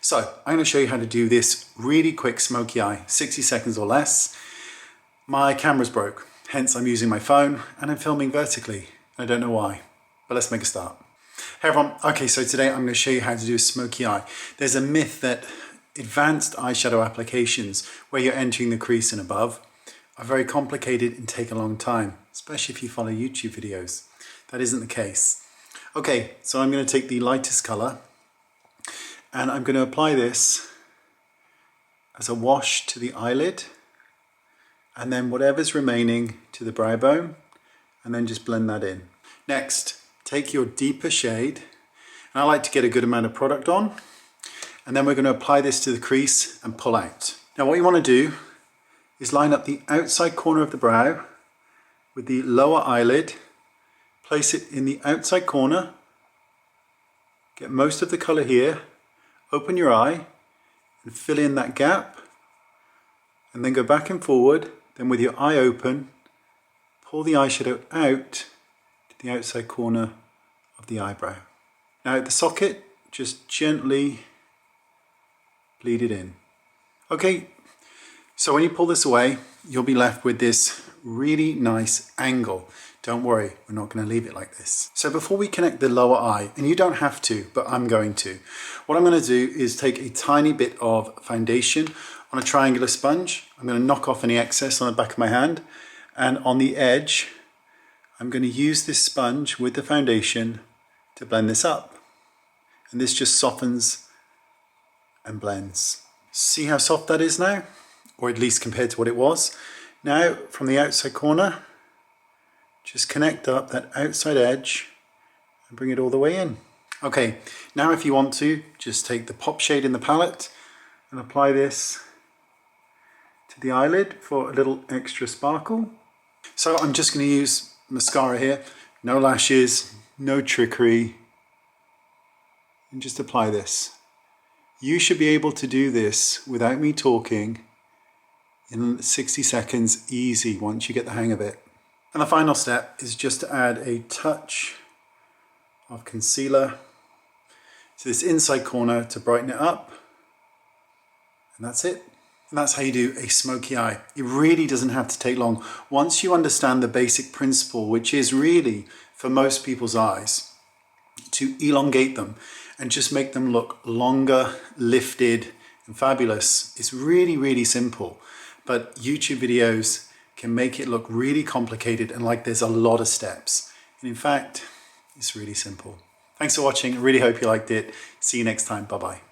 So I'm going to show you how to do this really quick smoky eye, 60 seconds or less. My camera's broke, hence I'm using my phone and I'm filming vertically. I don't know why, but let's make a start. Hey everyone, okay, so today I'm going to show you how to do a smoky eye. There's a myth that advanced eyeshadow applications where you're entering the crease and above are very complicated and take a long time, especially if you follow YouTube videos. That isn't the case. Okay, so I'm going to take the lightest color and I'm going to apply this as a wash to the eyelid and then whatever's remaining to the brow bone, and then just blend that in. Next, take your deeper shade, and I like to get a good amount of product on, and then we're going to apply this to the crease and pull out. Now what you want to do is line up the outside corner of the brow with the lower eyelid, place it in the outside corner, get most of the color here, open your eye and fill in that gap, and then go back and forward, then with your eye open, pull the eyeshadow out to the outside corner of the eyebrow. Now at the socket, just gently bleed it in. Okay, so when you pull this away, you'll be left with this really nice angle. Don't worry, we're not going to leave it like this. So before we connect the lower eye, and you don't have to, but I'm going to, what I'm going to do is take a tiny bit of foundation on a triangular sponge. I'm going to knock off any excess on the back of my hand, and on the edge, I'm going to use this sponge with the foundation to blend this up. And this just softens and blends. See how soft that is now? Or at least compared to what it was. Now, from the outside corner, just connect up that outside edge and bring it all the way in. Okay, now if you want to, just take the pop shade in the palette and apply this to the eyelid for a little extra sparkle. So I'm just going to use mascara here, no lashes, no trickery, and just apply this. You should be able to do this without me talking in 60 seconds easy once you get the hang of it. And the final step is just to add a touch of concealer to this inside corner to brighten it up. And that's it. And that's how you do a smoky eye. It really doesn't have to take long. Once you understand the basic principle, which is really, for most people's eyes, to elongate them and just make them look longer, lifted, and fabulous. It's really, really simple. But YouTube videos can make it look really complicated and like there's a lot of steps. And in fact, it's really simple. Thanks for watching. I really hope you liked it. See you next time. Bye-bye.